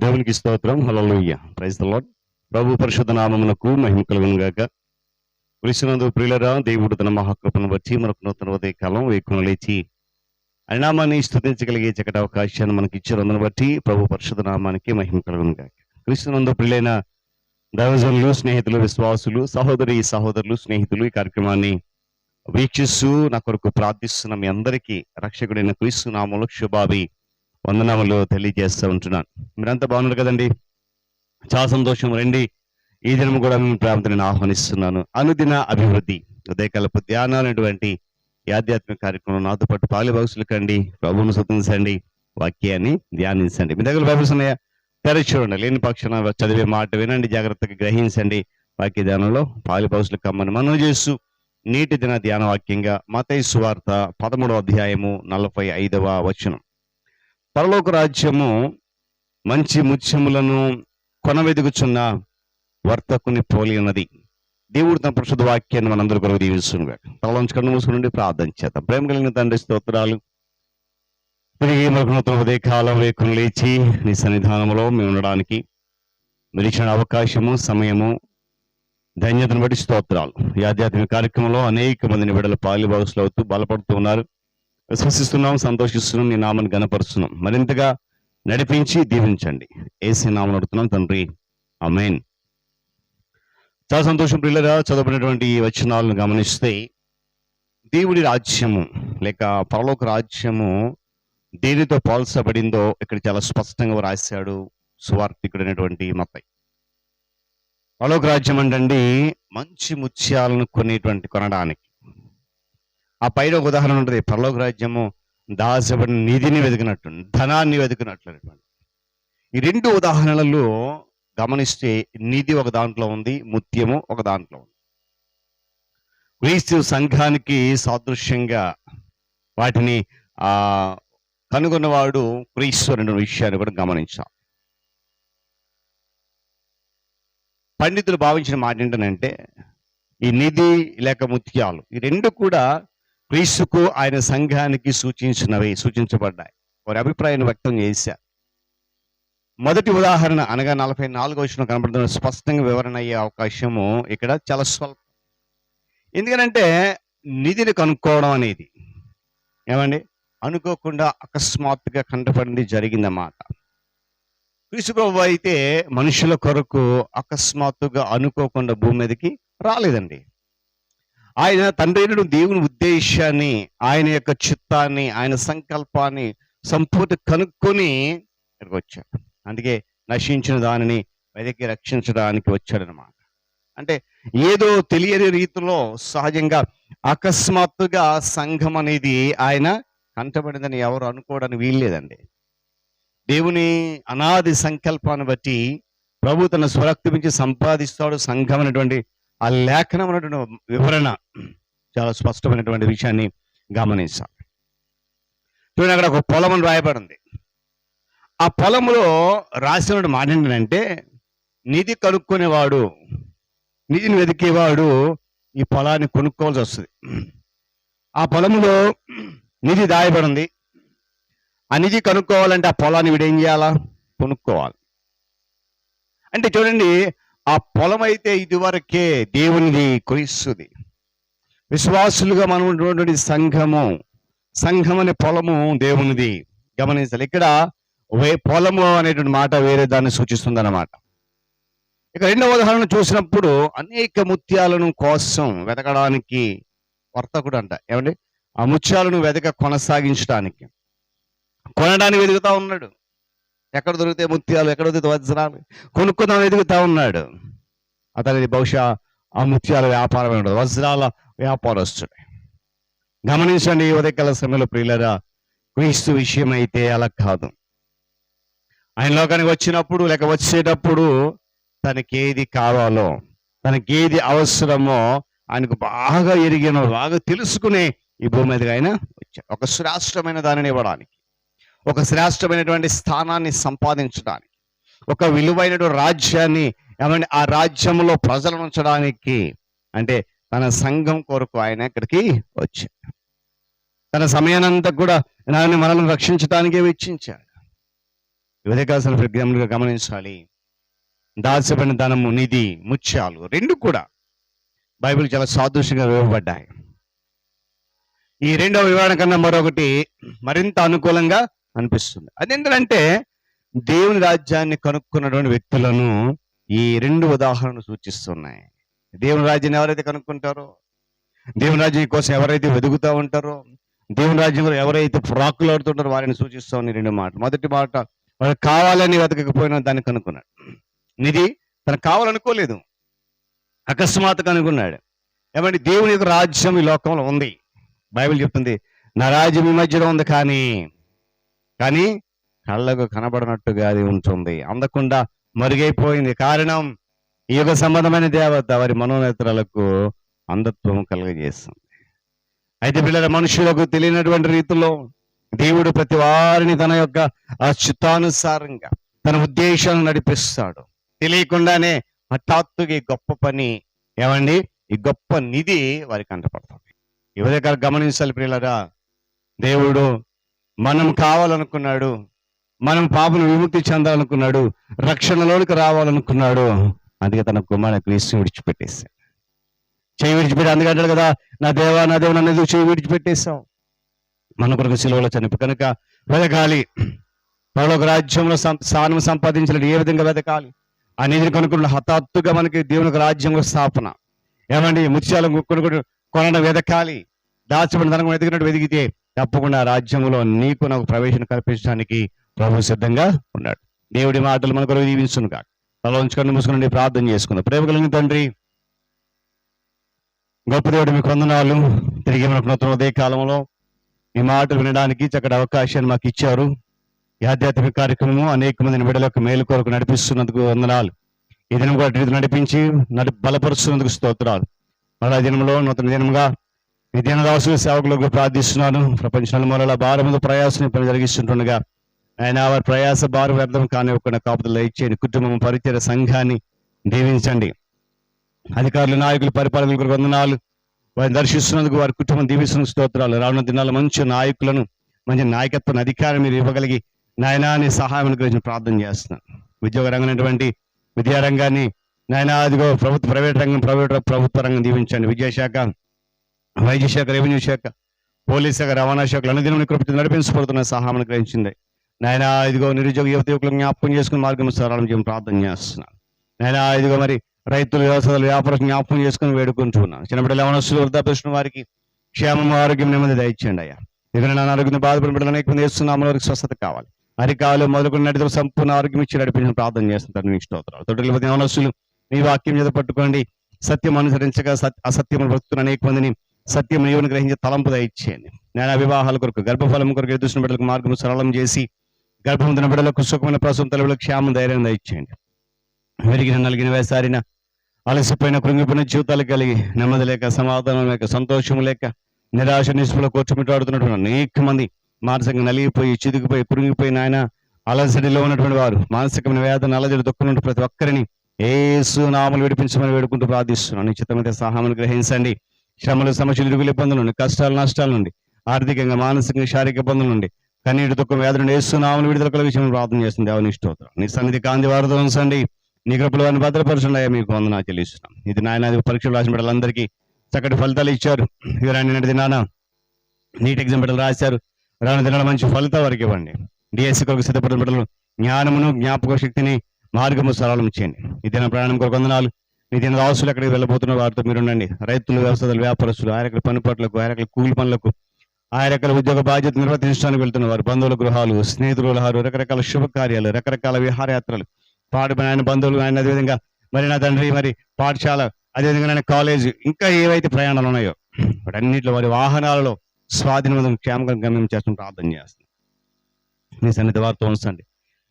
దేవునికి స్తోత్రం. Hallelujah. Praise the lord. ప్రభు పరిశుద్ధ నామమునకు మహిమ కలుగును గాక. క్రీస్తునందు ప్రియులారా, దేవుడు తన మహాకృపను బట్టి మనకు నూతన ఉదయకాలం వేకున లేచి ఆయన నామాన్ని స్తుతించగలిగే చక్కటి అవకాశాన్ని మనకి ఇచ్చినందును బట్టి ప్రభు పరిశుద్ధ నామానికి మహిమ కలుగును గాక. క్రీస్తునందు ప్రియులైన దైవజనులు, స్నేహితులు, విశ్వాసులు, సహోదరులు, స్నేహితులు ఈ కార్యక్రమాన్ని వీక్షిస్తూ నా కొరకు ప్రార్థిస్తున్న మీ అందరికీ రక్షకుడైన క్రీస్తు నామములో శుభాభి వందనాములు తెలియజేస్తూ ఉంటున్నాను. మీరంతా బాగున్నారు కదండి? చాలా సంతోషం. రండి, ఈ దినం కూడా మేము ప్రార్థనను ఆహ్వానిస్తున్నాను. అనుదిన అభివృద్ధి ఉదయకాలపు ధ్యానాలటువంటి ఈ ఆధ్యాత్మిక కార్యక్రమం నాతో పాటు పాలిభాగసులు కండి, ప్రభువును స్తుతించండి, వాక్యాన్ని ధ్యానించండి. మీ దగ్గర బైబిల్స్ ఉన్నాయా? తెరచి చూడండి. లేని పక్షాన చదివే మాట వినండి, జాగ్రత్తగా గ్రహించండి. వాక్య ధ్యానంలో పాలిభాగసులు కమ్మని మనం చేస్తూ నీటి దిన ధ్యాన వాక్యంగా మత్తయి సువార్త 13వ అధ్యాయము 45వ వచనం. పరలోక రాజ్యము మంచి ముత్యములను కొనవెదుగుచున్న వర్తకుని పోలి ఉన్నది. దేవుడు తన పరిశుద్ధ వాక్యాన్ని మనందరూ కొరకు దీవిస్తున్నాడు. తలలోంచి కన్ను మూసుకుని ప్రార్థన చేద్దాం. ప్రేమ కలిగిన తండ్రి, స్తోత్రాలు. తిరిగి మనకు నూతన ఉదయకాలం వేకుని లేచి నీ సన్నిధానంలో మేము ఉండడానికి మీరు ఇచ్చిన అవకాశము, సమయము, ధన్యతను బట్టి స్తోత్రాలు. ఈ ఆధ్యాత్మిక కార్యక్రమంలో అనేక మందిని బిడ్డలు పాలిభాగస్తులు అవుతూ బలపడుతూ ఉన్నారు. విశ్వసిస్తున్నాం, సంతోషిస్తున్నాం, నీ నామాన్ని గణపరుస్తున్నాం. మరింతగా నడిపించి దీవించండి. యేసు నామమున అడుగుతున్నాం తండ్రి, ఆమేన్. చాలా సంతోషం. ప్రియులారా, చదవబడినటువంటి ఈ వచనాలను గమనిస్తే దేవుడి రాజ్యము లేక పరలోక రాజ్యము దేనితో పోల్చబడిందో ఇక్కడ చాలా స్పష్టంగా రాశాడు సువార్తికుడైనటువంటి మత్తయి. పరలోక రాజ్యం అంటే మంచి ముత్యాలను కొనడానికి. ఆ పైన ఒక ఉదాహరణ ఉంటుంది. పరలోక రాజ్యము దాచబడిన నిధిని వెతికినట్టు, ధనాన్ని వెతికినట్లు. ఈ రెండు ఉదాహరణలలో గమనిస్తే నిధి ఒక దాంట్లో ఉంది, ముత్యము ఒక దాంట్లో ఉంది. క్రీస్తు సంఘానికి సాదృశ్యంగా వాటిని కనుగొన్నవాడు క్రీస్తు అనే విషయాన్ని కూడా గమనించాం. పండితులు భావించిన మాట ఏంటంటే ఈ నిధి లేక ముత్యాలు ఈ రెండు కూడా క్రీస్తుకు ఆయన సంఘానికి సూచించబడ్డాయి. వారి అభిప్రాయాన్ని వ్యక్తం చేశారు. మొదటి ఉదాహరణ అనగా 44వ వచనం కనబడుతున్న స్పష్టంగా వివరణ అయ్యే అవకాశము ఇక్కడ చాలా స్వల్పం. ఎందుకంటే నిధిని కనుక్కోవడం అనేది ఏమండి అనుకోకుండా అకస్మాత్తుగా కంటపడింది, జరిగిందన్నమాట. క్రీస్తు ప్రభువు అయితే మనుషుల కొరకు అకస్మాత్తుగా అనుకోకుండా భూమి మీదకి రాలేదండి. ఆయన తండ్రి అయిన దేవుని ఉద్దేశాన్ని, ఆయన యొక్క చిత్తాన్ని, ఆయన సంకల్పాన్ని సంపూర్తి కనుక్కొని ఇక్కడికి వచ్చాడు. అందుకే నశించిన దానిని వెతికి రక్షించడానికి వచ్చాడనమాట. అంటే ఏదో తెలియని రీతిలో సహజంగా అకస్మాత్తుగా సంఘం అనేది ఆయన కంటబడిందని ఎవరు అనుకోవడానికి వీల్లేదండి. దేవుని అనాది సంకల్పాన్ని బట్టి ప్రభు తన స్వరక్తిపించి సంపాదిస్తాడు సంఘం అనేటువంటి ఆ లేఖనం అనేటువంటి వివరణ చాలా స్పష్టమైనటువంటి విషయాన్ని గమనించాలి. చూడండి, అక్కడ ఒక పొలం అని రాయబడింది. ఆ పొలంలో రాసిన మాట ఏంటంటే నిధి కనుక్కునేవాడు, నిధిని వెతికేవాడు ఈ పొలాన్ని కొనుక్కోవాల్సి వస్తుంది. ఆ పొలంలో నిధి దాయబడింది. ఆ నిధి కనుక్కోవాలంటే ఆ పొలాన్ని వీడు ఏం చేయాలా? కొనుక్కోవాలి. అంటే చూడండి, ఆ పొలం అయితే ఇదివరకే దేవునిది, క్రీస్తుది. విశ్వాసులుగా మనం ఉన్నటువంటి సంఘం అనే పొలము దేవునిది. గమనించాలి. ఇక్కడ పొలము అనేటువంటి మాట వేరే దాన్ని సూచిస్తుంది అన్నమాట. ఇక రెండవ ఉదాహరణ చూసినప్పుడు అనేక ముత్యాలను కోసం వెతకడానికి వర్తకుడు అంట. ఏమండి ఆ ముత్యాలను కొనసాగించడానికి, కొనడానికి వెతుకుతా ఉన్నాడు. ఎక్కడ దొరికితే ముత్యాలు, ఎక్కడ దొరికితే వజ్రాలు కొనుక్కుందాం వెతుకుతా ఉన్నాడు. అతనిది బహుశా ఆ ముత్యాల వ్యాపారం ఉండదు, వజ్రాల వ్యాపారస్తుడు. గమనించండి, ఉదయకాల సమయంలో ప్రియులారా, క్రీస్తు విషయం అయితే అలా కాదు. ఆయన లోకానికి వచ్చినప్పుడు లేక వచ్చేటప్పుడు తనకేది కావాలో, తనకేది అవసరమో ఆయనకు బాగా ఎరిగిన, బాగా తెలుసుకునే ఈ భూమి మీదకి ఆయన వచ్చాడు. ఒక శ్రేష్టమైన దానిని ఇవ్వడానికి, ఒక శ్రేష్టమైనటువంటి స్థానాన్ని సంపాదించడానికి, ఒక విలువైనటువంటి రాజ్యాన్ని ఏమంటే ఆ రాజ్యంలో ప్రజలను ఉంచడానికి, అంటే తన సంఘం కొరకు ఆయన ఇక్కడికి వచ్చాడు. తన సమయానంతా కూడా మనల్ని రక్షించడానికే వెచ్చించాడు. ఉదయకాల గమనించాలి. దాచబడిన ధనము, నిధి, ముత్యాలు రెండు కూడా బైబిల్ చాలా సాదృశ్యంగా వివరపడ్డాయి. ఈ రెండవ వివరణ కన్నా మరొకటి మరింత అనుకూలంగా అనిపిస్తుంది. అదేంటంటే దేవుని రాజ్యాన్ని కనుక్కున్నటువంటి వ్యక్తులను ఈ రెండు ఉదాహరణలు సూచిస్తున్నాయి. దేవుని రాజ్యాన్ని ఎవరైతే కనుక్కుంటారో, దేవుని రాజ్యం కోసం ఎవరైతే వెతుకుతూ ఉంటారో, దేవుని రాజ్యంలో ఎవరైతే ప్రాకులాడుతుంటారో వారిని సూచిస్తూ ఉన్నాయి రెండు మాటలు. మొదటి మాట, వాడు కావాలని వెతకకపోయినా దాన్ని కనుక్కున్నాడు. నిధి తనకు కావాలనుకోలేదు, అకస్మాత్తుగా అనుకున్నాడు. ఏమంటే దేవుని యొక్క రాజ్యం ఈ లోకంలో ఉంది. బైబిల్ చెప్తుంది, నా రాజ్యం ఈ మధ్యలో ఉంది, కానీ కళ్ళకు కనబడినట్టుగా అది ఉంటుంది, అందకుండా మరుగైపోయింది. కారణం ఈ యుగ సంబంధమైన దేవత వారి మనోనేత్రాలకు అంధత్వం కలుగజేస్తుంది. అయితే పిల్లల మనుషులకు తెలియనటువంటి రీతిలో దేవుడు ప్రతి వారిని తన యొక్క ఆ చిత్తానుసారంగా తన ఉద్దేశాలను నడిపిస్తాడు. తెలియకుండానే హఠాత్తుగా ఈ గొప్ప పని, ఏమండి, ఈ గొప్ప నిధి వారికి కంటపడుతుంది. ఈ ఉదయకాలం గమనించాలి ప్రియులారా, దేవుడు మనం కావాలనుకున్నాడు, మనం పాపను విముక్తి చెందాలనుకున్నాడు, రక్షణలోనికి రావాలనుకున్నాడు. అందుకే తన కుమారుని క్రీస్తుని విడిచిపెట్టేశాడు. చేయి విడిచిపెట్టి, అందుకంటాడు కదా, నా దేవా నన్ను ఎందుకు చేయి విడిచిపెట్టేశావు? మన కొరకు సిలువలో చనిపి కనుక వెతకాలి. పరలోక రాజ్యంలో స్థానం సంపాదించాలి. ఏ విధంగా వెతకాలి? ఆ నిధిని కనుక్కున్న హఠాత్తుగా మనకి దేవునికి రాజ్యంలో స్థాపన, ఏమండి, ముత్యాలను కొనడం వెతకాలి. దాచబడిన ధనం వెతికినట్టు వెతికితే తప్పకుండా రాజ్యంలో నీకు నాకు ప్రవేశం కల్పించడానికి ప్రభు సిద్ధంగా ఉన్నాడు. దేవుడి మాటలు మన కొరకు దీవించును కాక. తల ఉంచుకొని మూసుకుని ప్రార్థన చేసుకుందాం. ప్రేమ కలిగిన తండ్రి, గొప్ప దేవుడు, మీకు వందనాలు. తిరిగి మనకు నూతన ఉదయ కాలంలో ఈ మాటలు వినడానికి చక్కటి అవకాశాన్ని మాకు ఇచ్చారు. ఈ ఆధ్యాత్మిక కార్యక్రమము అనేక మందిని బిడ్డలకు మేలు కొరకు నడిపిస్తున్నందుకు వందనాలు. ఈ దినం కూడా నడిపించి బలపరుస్తున్నందుకు స్తోత్రాలు. మరలా దినంలో నూతన దినంగా ఈ దినదాసుల సేవకులకు ప్రార్థిస్తున్నాను. ప్రపంచంలో మరలా భారముతో ప్రయాసం పని జరిగిస్తుండగా ఆయన వారి ప్రయాస భారం వ్యర్థం కానివ్వకుండా కాపుదలు ఇచ్చేయండి. కుటుంబం, పరిచయ సంఘాన్ని దీవించండి. అధికారులు, నాయకులు, పరిపాలకులకు వందనాలు. వారిని దర్శిస్తున్నందుకు, వారి కుటుంబం దీవిస్తున్నందుకు స్తోత్రాలు. రానున్న దినాల మంచి నాయకులను, మంచి నాయకత్వాన్ని, అధికారం మీరు ఇవ్వగలిగి నాయనాన్ని సహాయం గురించి ప్రార్థన చేస్తున్నాను. ఉద్యోగ రంగం, విద్యారంగాన్ని నాయన అదిగో ప్రైవేట్ రంగం, ప్రభుత్వ రంగం దీవించండి. విద్యాశాఖ, వైద్య శాఖ, రెవెన్యూ శాఖ, పోలీస్ శాఖ, రవాణా శాఖలు అన్ని కృప నడిపించబడుతున్న సహాయం గ్రహించింది. నాయన ఇదిగో నిరుద్యోగ యువకులను జ్ఞాపకం చేసుకుని మార్గం సరళం చేయడం ప్రార్థన చేస్తున్నాను. నాయన ఇదిగో మరి రైతులు, వ్యవసాయాలు, వ్యాపారం జ్ఞాపకం చేసుకుని వేడుకుంటున్నాను. చిన్నబిడ్డల మనస్సులు వృద్ధాప్యం వారికి క్షేమం, ఆరోగ్యం, నెమ్మది దయచేయండి అయ్యా. ఇక నా ఆరోగ్యం బాధపడిన బిడ్డలు అనేక మంది వేస్తున్నాము, వారికి స్వస్థత కావాలి. అరికాలు మొదలుకొని నడితో సంపూర్ణ ఆరోగ్యం ఇచ్చి నడిపించిన ప్రార్థన చేస్తుంటారు. మీకు స్తోత్రాలు. తొట్టిల మనస్సులు మీ వాక్యం చేత పట్టుకోండి. సత్యం అనుసరించగా అసత్యం బ్రతుకుతున్న అనేక మందిని సత్యం నీవును గ్రహించే తలంపు దయచేయండి. నేను వివాహాల కొరకు, గర్భఫలం కొరకు ఎదుర్కొన్న బిడ్డలకు మార్గం సరళం చేసి గర్భం తిన బిడ్డలకు సుఖమైన ప్రసవం తల్లులకు క్షేమం, ధైర్యం దయచేయండి. విరిగిన, నలిగిన, వేసారిన, అలసిపోయిన, కృంగిపోయిన జీవితాలు కలిగి నెమ్మది లేక, సమాధానం లేక, సంతోషం లేక, నిరాశ నిస్పృహలో కూర్చుమిట్టాడుతున్నటువంటి అనేక మంది మానసికంగా నలిగిపోయి, చిదిగిపోయి, కృంగిపోయి నాయన అలసడిలో ఉన్నటువంటి వారు, మానసికమైన వేదన, అలజడి, దుఃఖం ఉంటే ప్రతి ఒక్కరిని యేసు నామములో విడిపించమని వేడుకుంటూ ప్రార్థిస్తున్నాను. నిశ్చితమైన సహాయం గ్రహించండి. శ్రమలు, సమస్యలు, ఇరుగుల ఇబ్బందుల నుండి, కష్టాలు, నష్టాల నుండి, ఆర్థికంగా, మానసికంగా, శారీరక ఇబ్బందుల నుండి, కన్నీటి, దుఃఖం, వ్యాధి నుండి యేసు నామములో విడుదల కలిగించమని ప్రార్థన చేస్తుంది. దేవుని స్తోత్రం. నీ సన్నిధి కాంతి వారితో ఉంచండి. నీ కృపలో వారిని భద్రపరచండి. మీకు వందనాలు చెల్లిస్తున్నాం. ఇది నాయన పరీక్షలు రాసిన బిడ్డలందరికీ చక్కటి ఫలితాలు ఇచ్చారు. ఇవన్నీ దినాన నీట్ ఎగ్జామ్ బిడ్డలు రాశారు. రాను దినాల మంచి ఫలితం వారికి ఇవ్వండి. డిఎస్సి కొరకు సిద్ధపడిన బిడ్డలు జ్ఞానమును, జ్ఞాపక శక్తిని, మార్గము సరళం చేయండి. ఈ దిన ప్రయాణం కొరకు వందనాలు. ఈ దిన దాసులు ఎక్కడికి వెళ్ళబోతున్న వారితో మీరు ఉండండి. రైతులు, వ్యవసాయాలు, వ్యాపారస్తులు, ఆయరకల పని పట్లకు, ఆయరకల కూలి పనులకు, ఆయరకల ఉద్యోగ బాధ్యత నిర్వర్తించడానికి వెళ్తున్న వారు, బంధువుల గృహాలు, స్నేహితుల గృహాలు, రకరకాల శుభకార్యాలు, రకరకాల విహారయాత్రలు, ఆయన బంధువులు, ఆయన అదేవిధంగా మరి నా తండ్రి మరి పాఠశాల, అదేవిధంగా ఆయన కాలేజ్, ఇంకా ఏవైతే ప్రయాణాలు ఉన్నాయో వాటన్నింటిలో వారి వాహనాలలో స్వాధీనం క్షేమంగా గమ్యం చేస్తున్న ప్రార్థన చేస్తాను. మీ సన్నిధి వారితో ఉంచండి.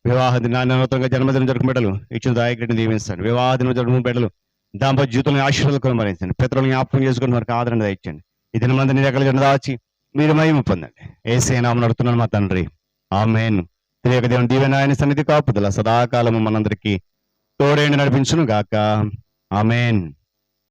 వివాహ దినాన్ని నూతనంగా జన్మదినం జరుపుకున్న బిడ్డలు ఇచ్చిన దాయకుడిని దీవించండి. వివాహ దినం జరుపుకున్న బిడ్డలు దాంపత్య జీవితంలో ఆశీర్వాదాలు మరించండి. పితరులను జ్ఞాపకం చేసుకుని వారికి ఆదరణ దయచండి. ఈ దిన మంది నీ రెక్కల జెండా దాచి మీరు మహిమ పొందండి. యేసయ్య నామమున అడుగుతున్నాను మా తండ్రి, ఆమేన్. త్రియేక దేవుని దీవెన, ఆయన సన్నిధి కాపుదల సదాకాలము మనందరికీ తోడేండి నడిపించును గాక. ఆమేన్.